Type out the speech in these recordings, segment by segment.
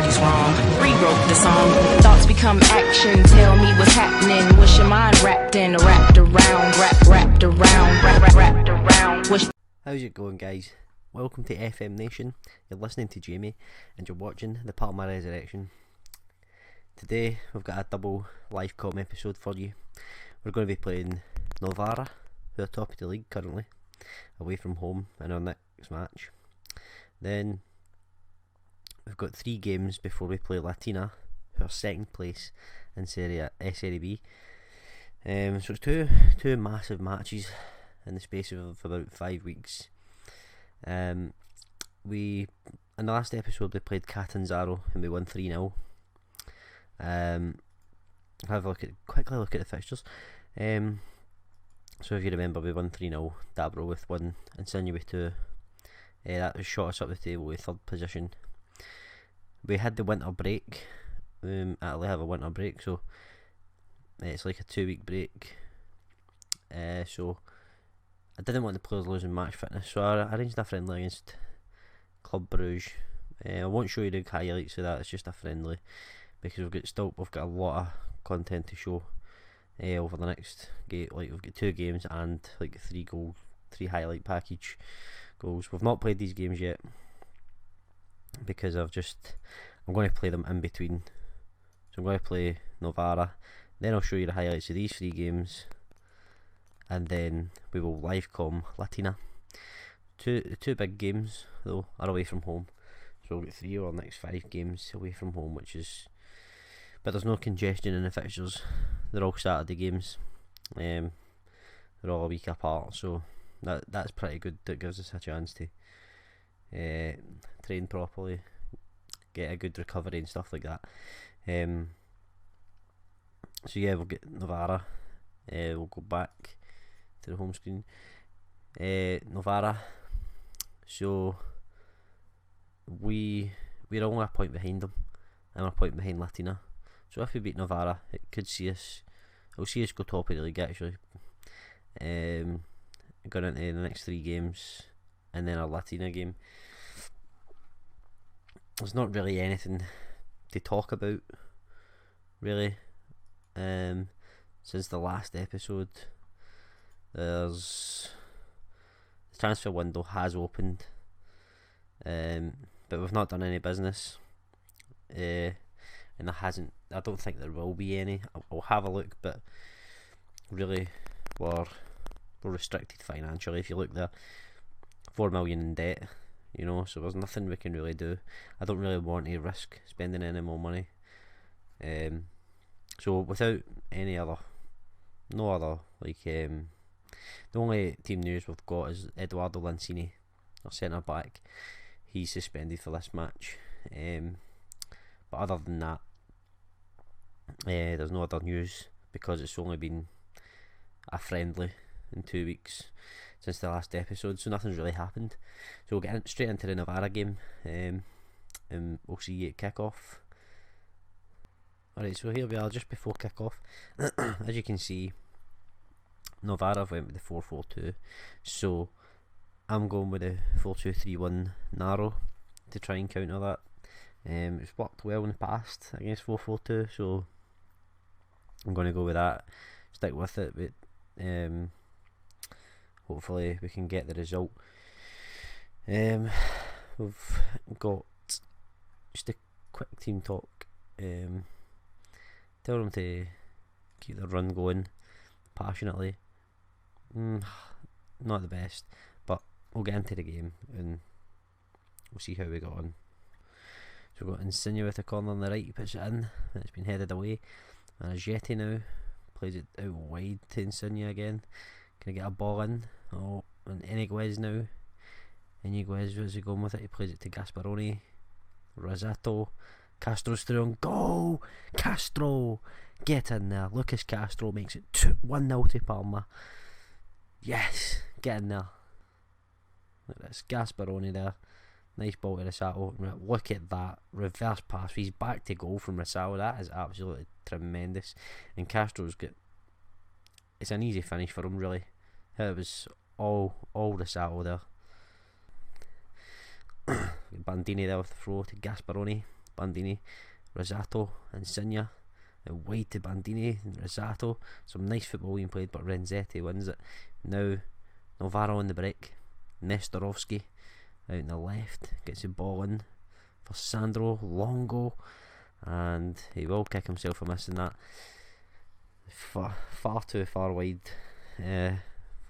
was wrong. Rewrote the song. Thoughts become action. Tell me what's happening. What's your mind wrapped in? Wrapped around. Wrapped around. Wrapped around. How's it going, guys? Welcome to FM Nation. You're listening to Jamie and you're watching the Parma Resurrection. Today we've got a double live com episode for you. We're going to be playing Novara, who are top of the league currently, away from home in our next match. Then we've got 3 games before we play Latina, who are second place in Serie B. So it's two massive matches in the space of about 5 weeks. In the last episode we played Catanzaro and we won 3-0. Have a quickly look at the fixtures. So if you remember, we won 3-0, Dabro with 1, Insigne with 2. That shot us up the table with 3rd position. We had the winter break. Actually have a winter break, so it's like a 2-week break. So I didn't want the players losing match fitness, so I arranged a friendly against Club Bruges. I won't show you the highlights of that. It's just a friendly because we've got a lot of content to show over the next game. Like, we've got 2 games and like 3 highlight package goals. We've not played these games yet because I'm going to play them in between. So I'm going to play Novara, then I'll show you the highlights of these 3 games, and then we will live com Latina. The two big games though are away from home, so we'll get 3 of our next 5 games away from home, but there's no congestion in the fixtures. They're all Saturday games. They're all a week apart, so that's pretty good. That gives us a chance to train properly, get a good recovery and stuff like that. So yeah, we'll get Novara. We'll go back to the home screen. Novara. So we're only a point behind them. I'm a point behind Latina. So if we beat Novara, it'll see us go top of the league actually. Going into the next 3 games and then a Latina game. There's not really anything to talk about really. Since the last episode, the transfer window has opened, but we've not done any business, and I don't think there will be any. I'll have a look, but really we're restricted financially. If you look there, 4 million in debt, so there's nothing we can really do. I don't really want to risk spending any more money. So without no other the only team news we've got is Eduardo Lancini, our centre back. He's suspended for this match. But other than that, there's no other news because it's only been a friendly in 2 weeks since the last episode, so nothing's really happened. So we'll get straight into the Novara game, and we'll see you at kick-off. Alright, so here we are just before kick-off. As you can see, Novara went with the 4-4-2, so I'm going with the 4-2-3-1 narrow to try and counter that. It's worked well in the past against 4-4-2, so I'm going to go with that, stick with it, but hopefully we can get the result. We've got just a quick team talk. Tell them to keep the run going passionately. Not the best, but we'll get into the game and we'll see how we got on. So we've got Insigne with the corner on the right, he puts it in, and it's been headed away. And Jetty now plays it out wide to Insigne again. Can I get a ball in? Oh, and Iniguez now. Iniguez, where's he going with it? He plays it to Gasparoni. Rossetto. Castro's through and go! Castro! Get in there. Lucas Castro makes it 1-0 to Parma. Yes! Get in there. Look at this. Gasparoni there. Nice ball to Rossetto. Look at that. Reverse pass. He's back to goal from Rossetto. That is absolutely tremendous. And Castro's got... It's an easy finish for him, really. It was all Rossetto there. Bandini there with the throw to Gasparoni. Bandini, Rossato, Insigne, wide to Bandini, Rossato. Some nice football being played, but Renzetti wins it. Now Novara on the break, Nestorovski out in the left gets the ball in for Sandro, Longo, and he will kick himself for missing that. Far too far wide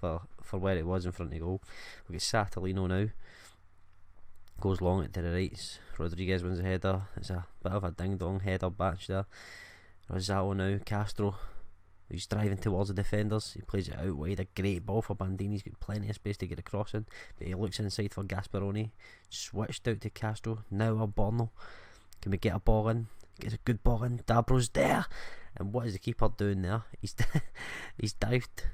for where it was in front of goal. We get Satellino now, goes long it to the right. Rodriguez wins a header. It's a bit of a ding dong header batch there. Rossato now, Castro, he's driving towards the defenders. He plays it out wide, a great ball for Bandini. He's got plenty of space to get across in, but he looks inside for Gasperoni. Switched out to Castro, now Alborno. Can we get a ball in? Gets a good ball in. Dabro's there, and what is the keeper doing there? He's dived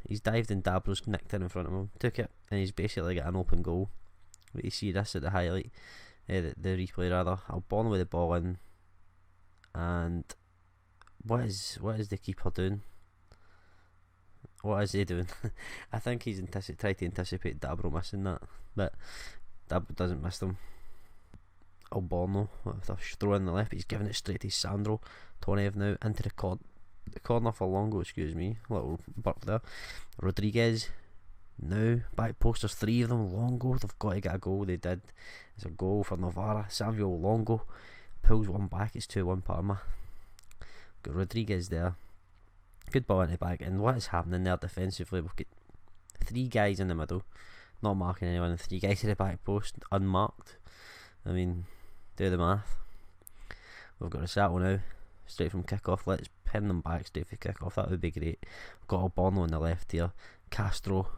and Dabro's nicked in front of him, took it, and he's basically got an open goal. But you see this at the highlight, the replay rather. Alborno with the ball in, and what is the keeper doing? What is he doing? I think he's tried to anticipate Dabro missing that, but Dabro doesn't miss them. Alborno with a throw in the left, he's giving it straight to Sandro. Tonev now into the corner for Longo, excuse me, little burp there. Rodriguez now, back post, there's three of them. Longo, they've got to get a goal, they did. It's a goal for Novara. Samuel Longo pulls one back, it's 2-1 Parma. Got Rodriguez there, good ball in the back, and what is happening there defensively? We've got three guys in the middle, not marking anyone, and three guys at the back post, unmarked. I mean, do the math. We've got Rossato now, straight from kick-off. Let's pin them back straight for kick-off, that would be great. We've got Alborno on the left here. Castro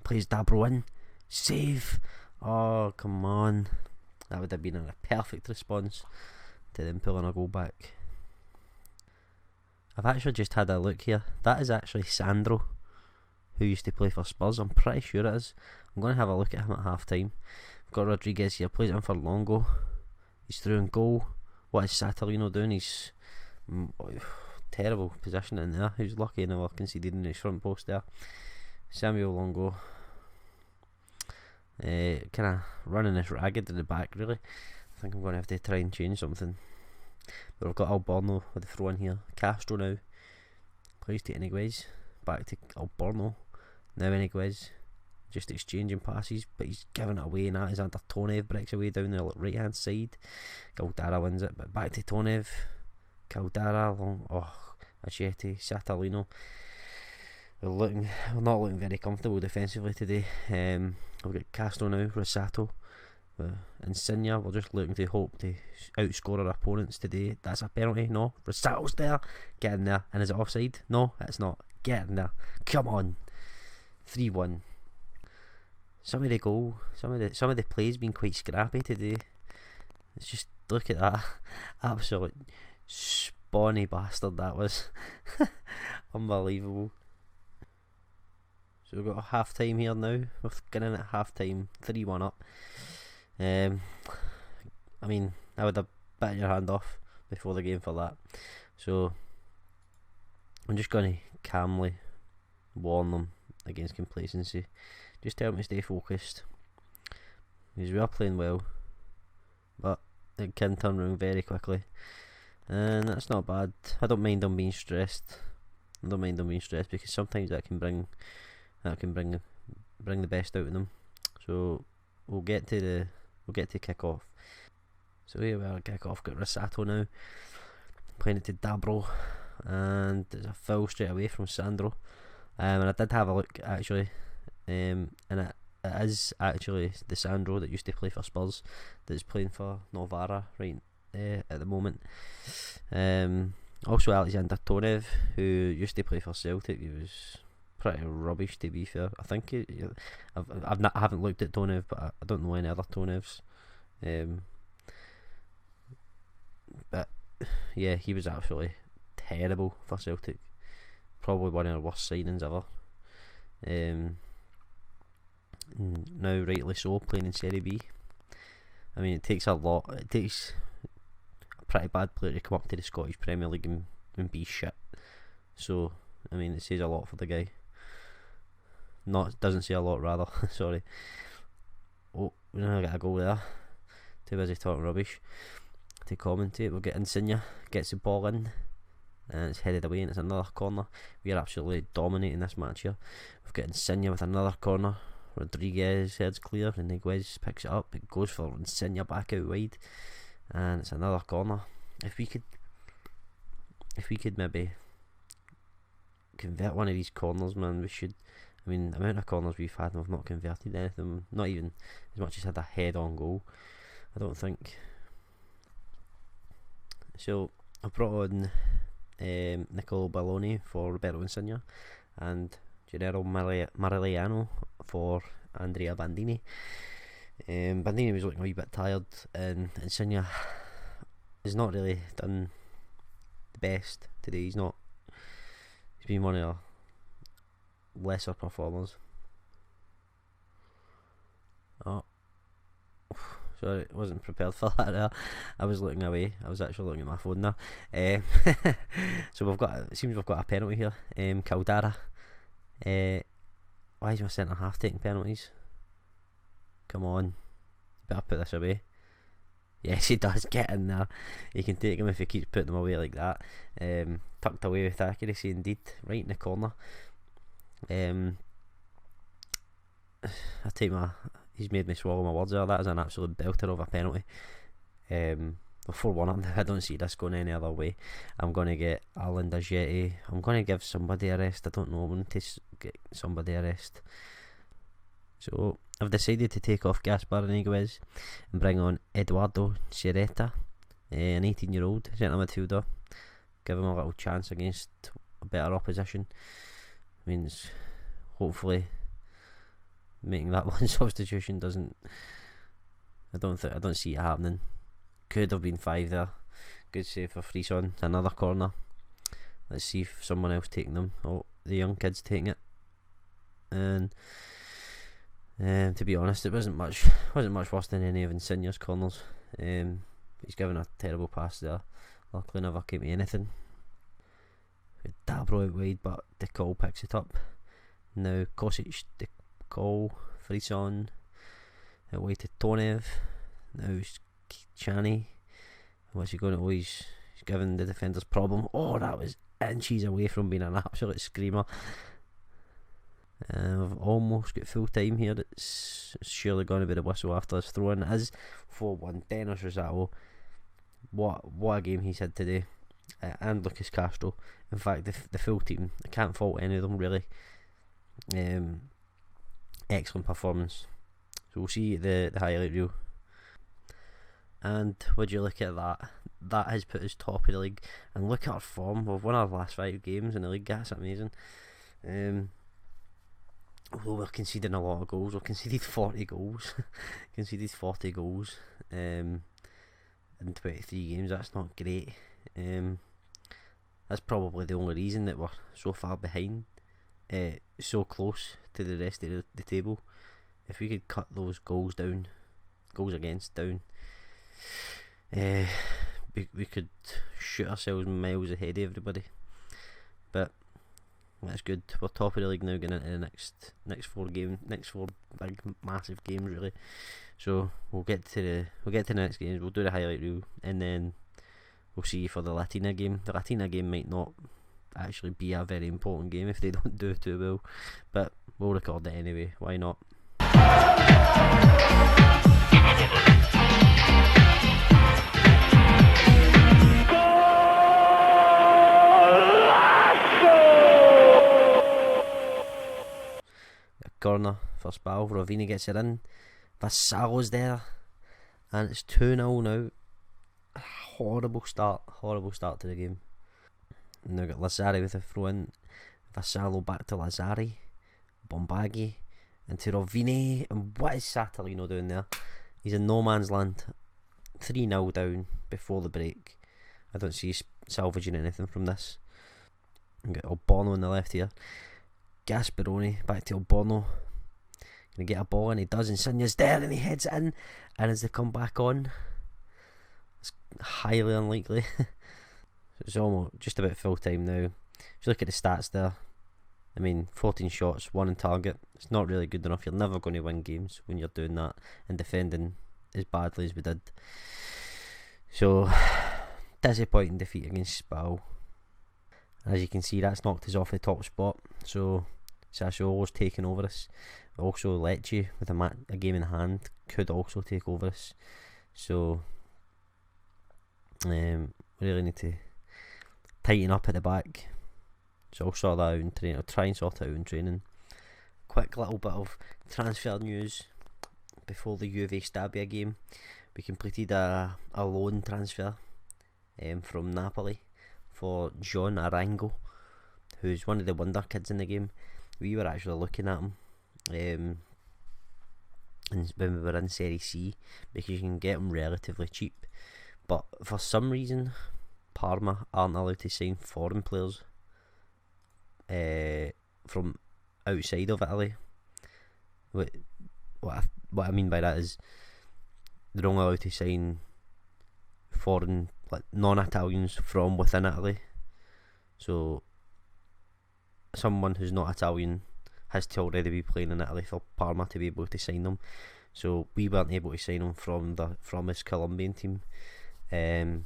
plays Dabro in, save. Oh, come on. That would have been a perfect response to them pulling a goal back. I've actually just had a look here. That is actually Sandro, who used to play for Spurs. I'm pretty sure it is. I'm going to have a look at him at half time. We've got Rodriguez here, plays in for Longo. He's through in goal. What is Satellino doing? He's terrible position in there. He's lucky enough I conceded in his front post there. Samuel Longo kind of running this ragged in the back, really. I think I'm going to have to try and change something. But we've got Alborno with the throw in here. Castro now plays to Iniguez, back to Alborno. Now Iniguez just exchanging passes, but he's giving it away, and that is under Tonev, breaks away down the right hand side. Caldara wins it, but back to Tonev. Caldara long, Achetti, Satellino. We're not looking very comfortable defensively today. We've got Castro now, Rossato, Insigne. We're just looking to hope to outscore our opponents today. That's a penalty. No, Rossato's there. Get in there. And is it offside? No, it's not. Get in there. Come on. 3-1. Some of the plays been quite scrappy today. It's just, look at that. Absolute spawny bastard that was. Unbelievable. So we've got a half time here now. We're getting at half time, 3-1 up. I mean, I would have bitten your hand off before the game for that. So I'm just going to calmly warn them against complacency. Just tell them to stay focused, because we are playing well, but it can turn around very quickly, and that's not bad. I don't mind them being stressed. Because sometimes that can bring the best out of them. So we'll get to kick off. So here we are, kick off. Got Rossato now playing it to Dabro, and there's a foul straight away from Sandro. And I did have a look actually, and it is actually the Sandro that used to play for Spurs that's playing for Novara right at the moment. Also Alexander Tonev, who used to play for Celtic. He was pretty rubbish, to be fair. I think I haven't looked at Tonev, but I don't know any other Tonevs. But yeah, he was absolutely terrible for Celtic. Probably one of the worst signings ever. Now rightly so, playing in Serie B. I mean, it takes a pretty bad player to come up to the Scottish Premier League and be shit. So I mean, it says a lot for the guy. Doesn't say a lot rather. Sorry. Oh, we now got a goal there. Too busy talking rubbish. to commentate. We'll get Insigne, gets the ball in, and it's headed away, and it's another corner. We are absolutely dominating this match here. We've got Insigne with another corner. Rodriguez heads clear, and Higuez picks it up. It goes for Insigne back out wide, and it's another corner. If we could maybe convert one of these corners, man, we should. I mean, the amount of corners we've had and we've not converted anything, not even as much as had a head-on goal, I don't think. So I brought on Nicolo Balloni for Roberto Insigne and Gennaro Marigliano for Andrea Bandini. Bandini was looking a wee bit tired, and Insigne has not really done the best today. He's been one of our lesser performers. Oh, sorry, wasn't prepared for that there. I was looking away. I was actually looking at my phone there. So it seems we've got a penalty here. Caldara. Why is my centre half taking penalties? Come on, better put this away. Yes, he does. Get in there. You can take him if he keeps putting them away like that. Tucked away with accuracy indeed, right in the corner. I take he's made me swallow my words there. That is an absolute belter of a penalty. 4-1 up now. I don't see this going any other way. I'm going to get Alan Dagetti. I'm going to give somebody a rest. I don't know. I'm going to get somebody a rest. So I've decided to take off Gaspar and Higuez and bring on Eduardo Sierreta, an 18-year-old centre midfielder. Give him a little chance against a better opposition. Means hopefully making that one substitution doesn't. I don't see it happening. Could have been 5 there. Good save for Frisson. Another corner. Let's see if someone else taking them. Oh, the young kid's taking it. And to be honest, it wasn't much worse than any of Insigne's corners. He's given a terrible pass there. Luckily never came to anything. Dabro out wide, but De Col picks it up. Now Kosic, De Col, Frisson, away to Tonev. Now Chani. What's he going to? He's giving the defenders problem. Oh, that was inches away from being an absolute screamer. We've almost got full time here. It's surely going to be the whistle after this throw in. It is 4-1. Dennis Rosato. What a game he's had today. And Lucas Castro. In fact, the full team, I can't fault any of them really. Excellent performance. So we'll see the highlight reel. And would you look at that? That has put us top of the league. And look at our form. We've won our last 5 games in the league. That's amazing. Although we're conceding a lot of goals. We've conceded 40 goals. Conceded 40 goals in 23 games. That's not great. That's probably the only reason that we're so far behind, so close to the rest of the table. If we could cut those goals against down, we could shoot ourselves miles ahead of everybody. But that's good. We're top of the league now, getting into the next 4 big massive games really. So we'll get to the next games. We'll do the highlight reel, and then we'll see for the Latina game. The Latina game might not actually be a very important game if they don't do too well, but we'll record it anyway. Why not? Corner for Spal. Rovini gets it in. Vassallo's there, and it's 2-0 now. Horrible start to the game. And now got Lazzari with a throw in. Vassallo back to Lazzari. Bombaghi into Rovini. And what is Satellino doing there? He's in no man's land. 3-0 down before the break. I don't see salvaging anything from this. And got Alborno on the left here. Gasperoni back to Alborno. Gonna get a ball, and he does. Insigne's there, and he heads it in. And as they come back on, it's highly unlikely. It's almost just about full time now. If you look at the stats there, I mean, 14 shots, 1 on target. It's not really good enough. You're never going to win games when you're doing that and defending as badly as we did. So, disappointing defeat against Spal. As you can see, that's knocked us off the top spot. So, Sassuolo's taken over us. Also, Lecce, with a game in hand, could also take over us. So, we really need to tighten up at the back. So I'll sort that out in training. I'll try and sort it out in training. Quick little bit of transfer news before the Juve Stabia game. We completed a loan transfer from Napoli for Jhon Arango, who's one of the wonder kids in the game. We were actually looking at him and when we were in Serie C, because you can get him relatively cheap. But for some reason, Parma aren't allowed to sign foreign players from outside of Italy. What I mean by that is they're only allowed to sign foreign, like non-Italians from within Italy. So someone who's not Italian has to already be playing in Italy for Parma to be able to sign them. So we weren't able to sign him from his Colombian team, and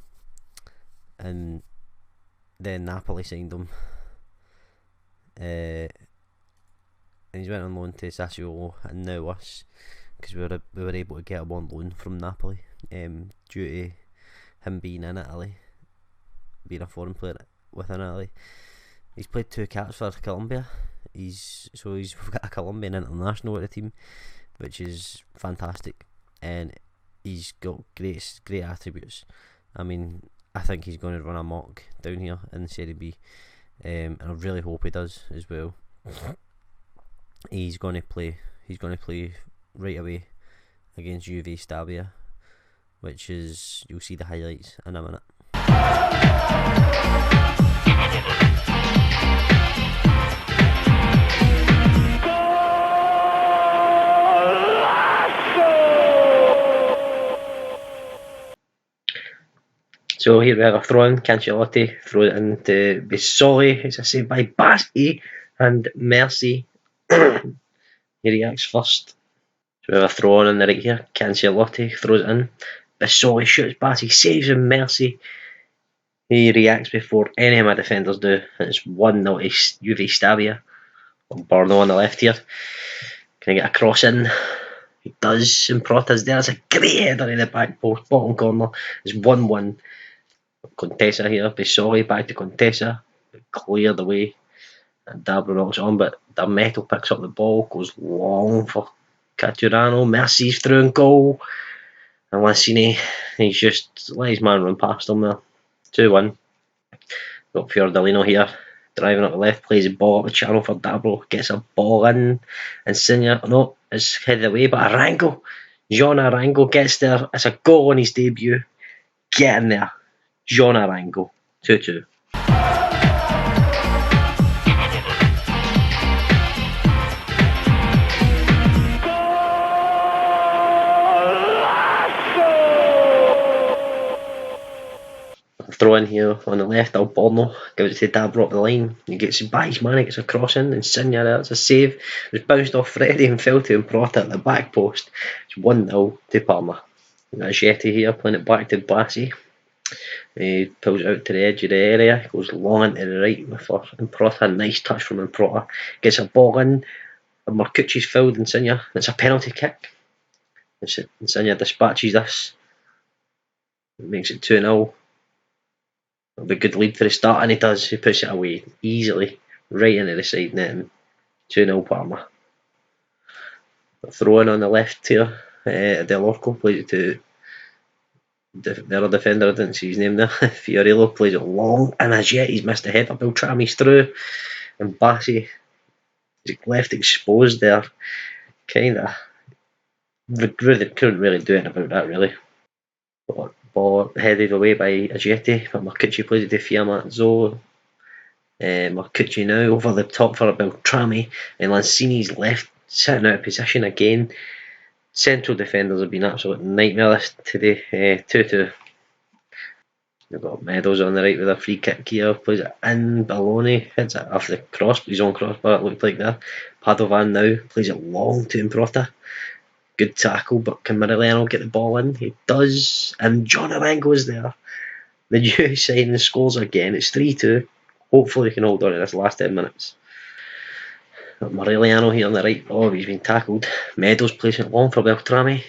then Napoli signed him. And he's went on loan to Sassuolo and now us, because we were able to get him on loan from Napoli, due to him being in Italy, being a foreign player within Italy. He's played 2 caps for Colombia. We've got a Colombian international at the team, which is fantastic, and he's got great attributes. I mean, I think he's going to run amok down here in Serie B, and I really hope he does as well. He's going to play right away against Juve Stabia, which is, you'll see the highlights in a minute. So here we have a throw-in. Cancelotti throws it into Bissoli. It's a save by Bassi and Mercy. He reacts first. So we have a throw-in on the right here. Cancelotti throws it in. Bissoli shoots. Bassi saves and Mercy. He reacts before any of my defenders do. It's 1-0 to Juve Stabia. Borno on the left here. Can I get a cross in? He does. And Prota's there. It's a great header in the back post. Bottom corner. It's 1-1. Contessa here. Bissoli back to Contessa. Cleared away. And Dabro knocks on, but D'Ameto picks up the ball, goes long for Caturano. Mercy's through and goal. And Lancini, he's just let his man run past him there. 2-1. Got Fiordalino here, driving up the left, plays the ball up the channel for Dabro, gets a ball in. Insigne, no, it's headed away, but Arango, Jhon Arango gets there. It's a goal on his debut. Get in there. Jhon Arango. 2-2. Throw in here on the left. Alborno gives it to Dabro up the line. He gets by his man, he gets a cross in. Insigne there, it's a save. It was bounced off Freddy and fell to Improta at the back post. It's 1-0 to Parma. We've got Jetty here playing it back to Bassi. He pulls it out to the edge of the area, goes long into the right for Improta. Nice touch from Improta. Gets a ball in. And Marcucci's fouled Insigne. It's a penalty kick. Insigne dispatches this. It makes it 2-0. It'll be a good lead for the start, and he does. He puts it away easily, right into the side net. 2-0 Parma. Throw in on the left here. Del Orco plays it to the other defender. I didn't see his name there. Fiorillo plays it long, and as yet he's missed a header. Beltrami's through, and Bassi is left exposed there. Kinda. Couldn't really do anything about that, really. Ball headed away by Ajeti, but Marcucci plays it to Fiamazzo. Marcucci now over the top for Beltrami, and Lancini's left, sitting out of position again. Central defenders have been absolute nightmares today. 2-2. They've got Meadows on the right with a free kick here, plays it in. Balloni hits it off the cross, his own crossbar, it looked like that. Padovan now plays it long to Improta. good tackle, but can Morelliano get the ball in? He does, and Jhon Arango is there. The new signing scores again. It's 3-2. Hopefully we can hold on to this last 10 minutes. Morelliano here on the right. Oh, he's been tackled. Meadows plays it long for Beltrami.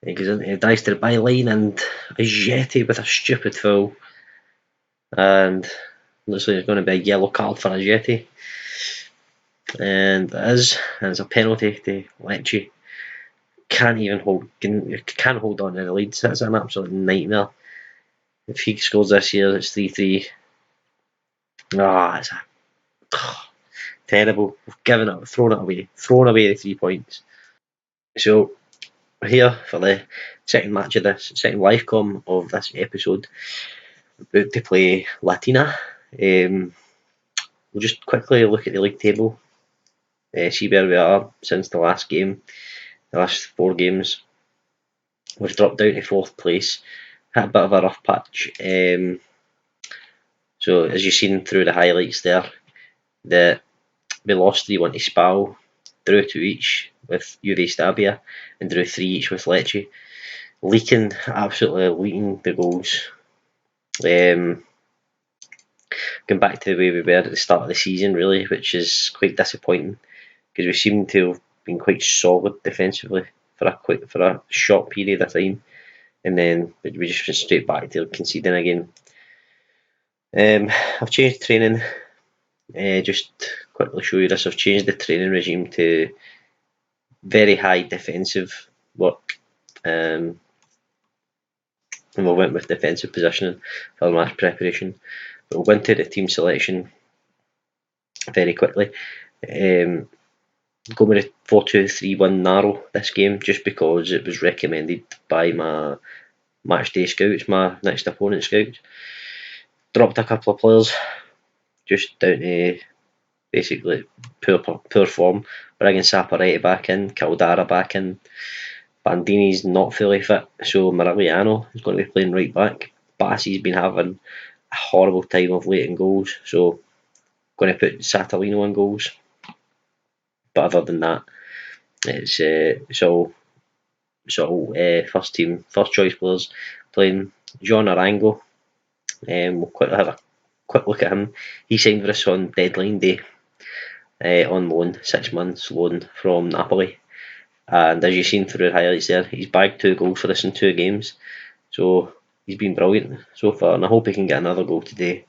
He goes in, he dives to the byline, and a Jetty with a stupid foul. And looks like there's going to be a yellow card for a Jetty. And it is. And it's a penalty to Lecce. Can't hold on to the lead. That's an absolute nightmare. If he scores this year, it's 3-3. It's terrible. We've given it, thrown away the 3 points. So we're here for the second match of this, second live com of this episode. We're about to play Latina. We'll just quickly look at the league table, see where we are since the last game, the last 4 games. We've dropped down to 4th place, had a bit of a rough patch. So as you've seen through the highlights there, we lost 3-1 to Spal, drew 2 each with Juve Stabia, and drew 3 each with Lecce. Absolutely leaking the goals. Going back to the way we were at the start of the season, really, which is quite disappointing because we seem to have been quite solid defensively for a short period of time, and then we just went straight back to conceding again. I've changed training. Just quickly show you this. I've changed the training regime to very high defensive work, and we went with defensive positioning for the match preparation. But we'll go into the team selection very quickly. Go with a 4-2-3-1 narrow this game just because it was recommended by my match day scouts, my next opponent scouts. Dropped a couple of players just down to basically poor form. Bringing Saporiti back in, Caldara back in. Bandini's not fully fit, so Morelliano is going to be playing right back. Bassi's been having a horrible time of late in goals, so going to put Satellino in goals. But other than that, it's all first choice players playing. Jhon Arango. We'll quickly have a quick look at him. He signed for us on deadline day on loan, 6 months loan from Napoli. And as you've seen through the highlights there, he's bagged 2 goals for us in 2 games. So he's been brilliant so far, and I hope he can get another goal today.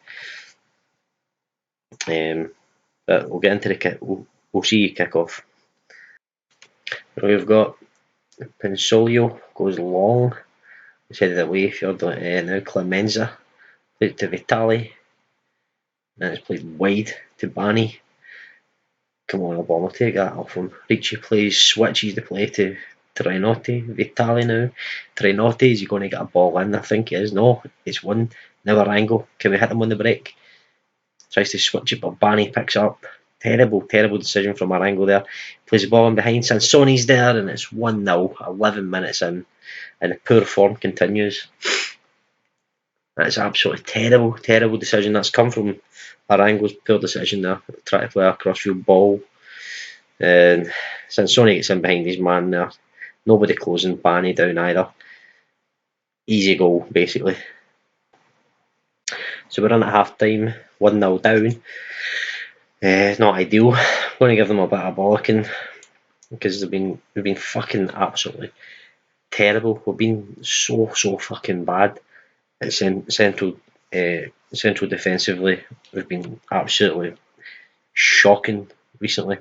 But we'll get into the kick. We'll see you kick off. We've got Pinsolio goes long. He's headed away. Now Clemenza played to Vitali. And it's played wide to Bani. Come on, Obama, take that off him. Ricci switches the play to Trainotti. Vitali now. Trainotti, is he going to get a ball in? I think he is. No, it's one. Now Arango. Can we hit him on the break? Tries to switch it, but Bani picks up. Terrible decision from Arango there. Plays the ball in behind. Sansoni's there, and it's 1-0. 11 minutes in, and the poor form continues. That's absolutely terrible decision. That's come from Arango's poor decision there. Try to play a crossfield ball. And Sansoni gets in behind his man there. Nobody closing Bani down either. Easy goal, basically. So we're in at half time, 1-0 down. Not ideal. I'm going to give them a bit of bollocking because we've been fucking absolutely terrible. We've been so fucking bad at central defensively. We've been absolutely shocking recently.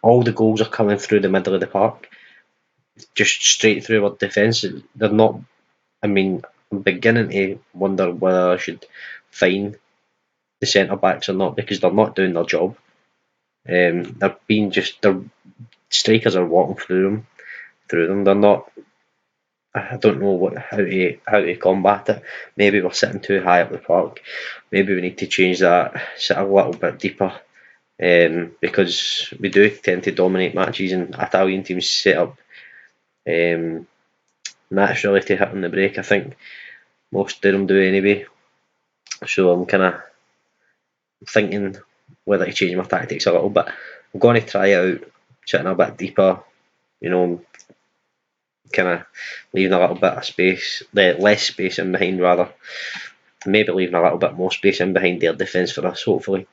All the goals are coming through the middle of the park, just straight through our defence. They're not. I mean, I'm beginning to wonder whether I should fine the centre backs or not because they're not doing their job. Their strikers are walking through them. They're not. I don't know how to combat it. Maybe we're sitting too high up the park. Maybe we need to change that, sit a little bit deeper, because we do tend to dominate matches, and Italian teams set up naturally to hit on the break. I think most of them do anyway. So I'm kind of thinking whether to change my tactics a little bit. I'm going to try out sitting a bit deeper, kind of leaving a little bit of space, less space in behind rather. Maybe leaving a little bit more space in behind their defence for us, hopefully.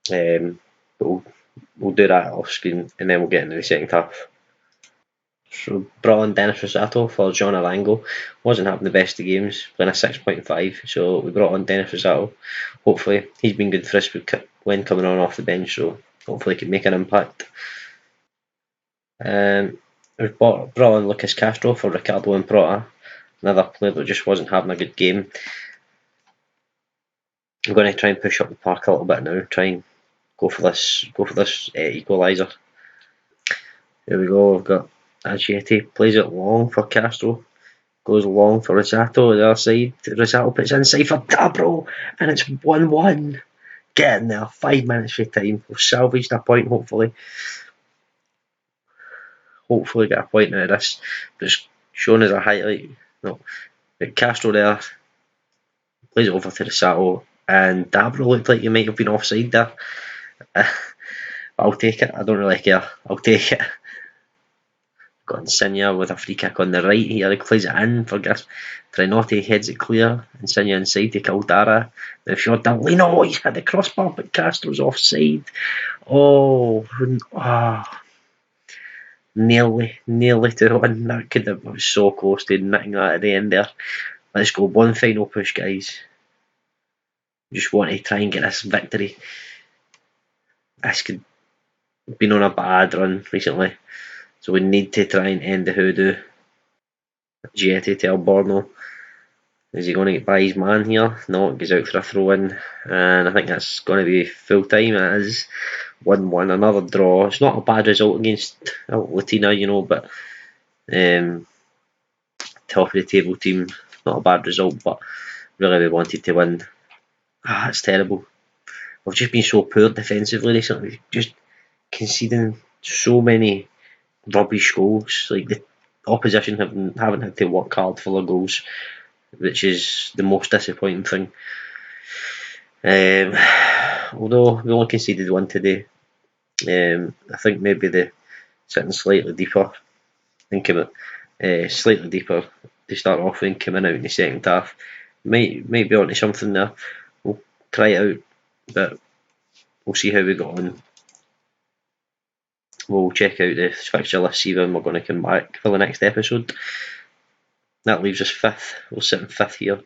But we'll do that off screen, and then we'll get into the second half. So brought on Dennis Rosato for Jhon Arango. Wasn't having the best of games, playing a 6.5. So we brought on Dennis Rosato. Hopefully he's been good for us when coming on off the bench. So hopefully he can make an impact. We've brought on Lucas Castro for Ricardo Improta. Another player that just wasn't having a good game. I'm going to try and push up the park a little bit now. Try and go for this equaliser. Here we go. We've got Agietti plays it long for Castro. Goes long for Rosato. The other side. Rosato puts inside for Dabro, and it's 1-1. Get in there. 5 minutes for time. We've salvaged a point. Hopefully get a point out of this. Just shown as a highlight. No, but Castro there plays it over to Rosato, and Dabro looked like he might have been offside there. I'll take it. I don't really care. I'll take it. Got Insigne with a free kick on the right here. He plays it in for Gas. Trinotti heads it clear. Insigne inside to Caldara. Now Fiordalino, he's had the crossbar, but Castro's offside. Nearly 2-1. That could have been so close to nicking that at the end there. Let's go. One final push, guys. Just want to try and get this victory. This could have been on a bad run recently. So we need to try and end the hoodoo. Gieti to Alborno. Is he going to get by his man here? No, it goes out for a throw in. And I think that's going to be full time. It is 1-1, another draw. It's not a bad result against Latina, but top of the table team, not a bad result, but really we wanted to win. It's terrible. We've just been so poor defensively recently, just conceding so many rubbish goals. Like the opposition haven't had to work hard for their goals, which is the most disappointing thing. Although we only conceded one today, I think maybe the sitting slightly deeper slightly deeper to start off and coming out in the second half might be onto something there. We'll try it out, but we'll see how we got on. We'll check out the fixture list, see when we're going to come back for the next episode. That leaves us 5th. We'll sit in 5th here.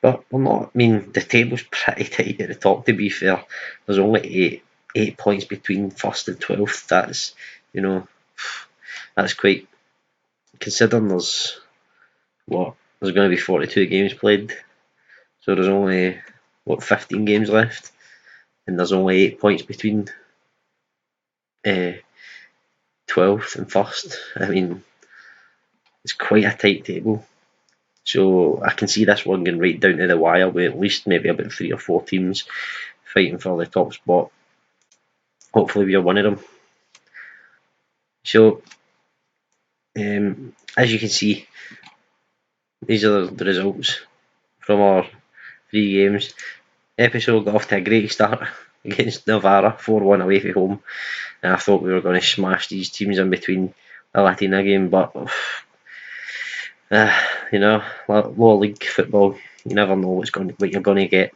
But we're not, the table's pretty tight at the top, to be fair. There's only 8 points between 1st and 12th. That's, that's quite, considering there's going to be 42 games played. So there's only, 15 games left. And there's only 8 points between 12th and 1st. It's quite a tight table. So I can see this one going right down to the wire with at least maybe about 3 or 4 teams fighting for the top spot. Hopefully we are one of them. So as you can see, these are the results from our 3 games. Episode got off to a great start against Novara, 4-1 away from home, and I thought we were going to smash these teams in between the Latina game, but lower league football, you never know what you're going to get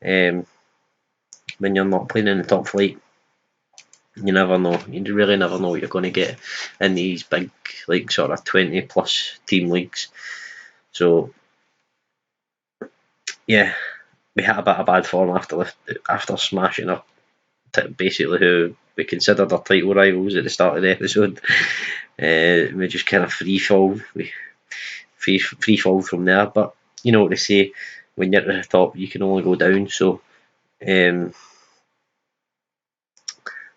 when you're not playing in the top flight. You never know. You really never know what you're going to get in these big, sort of 20 plus team leagues. So yeah, we had a bit of bad form after smashing up basically who we considered our title rivals at the start of the episode. We just kind of free fall from there. But you know what they say, when you're at the top, you can only go down. So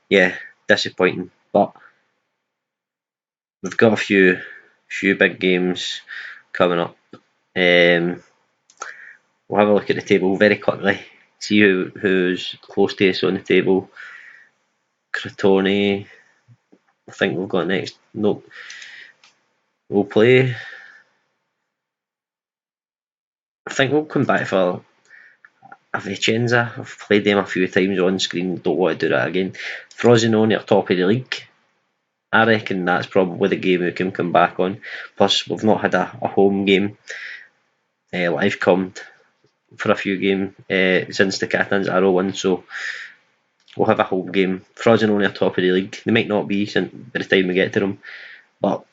yeah, disappointing. But we've got a few big games coming up. We'll have a look at the table very quickly, see who's close to us on the table. Crotone, I think we've got next. Nope. We'll play. I think we'll come back for a Vicenza. I've played them a few times on screen, don't want to do that again. Frosinone are top of the league. I reckon that's probably the game we can come back on. Plus, we've not had a home game live commed for a few games since the Catanzaro one, so we'll have a home game. Frosinone are top of the league. They might not be by the time we get to them, but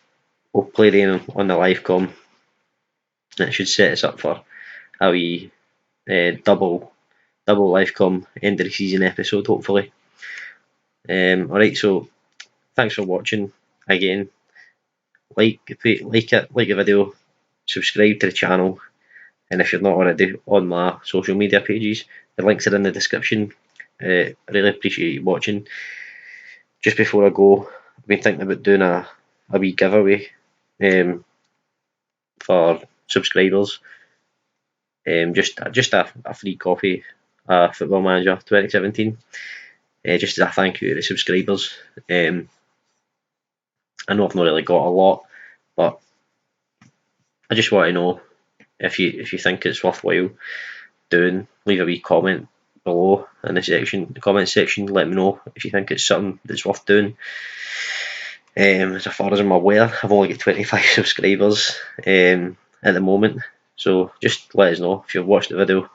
we'll play them on the live com. It should set us up for a wee double live com end of the season episode, hopefully. Alright, so thanks for watching again. Like the video, subscribe to the channel, and if you're not already on my social media pages, the links are in the description. Really appreciate you watching. Just before I go, I've been thinking about doing a wee giveaway for subscribers. Just a free copy of Football Manager 2017. Just as a thank you to the subscribers. I know I've not really got a lot, but I just want to know if you think it's worthwhile doing. Leave a wee comment below in the comment section. Let me know if you think it's something that's worth doing. As far as I'm aware, I've only got 25 subscribers at the moment, so just let us know if you've watched the video.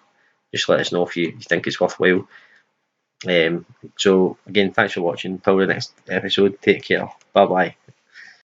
Just let us know if you think it's worthwhile. So again, thanks for watching. Till the next episode, take care. Bye bye.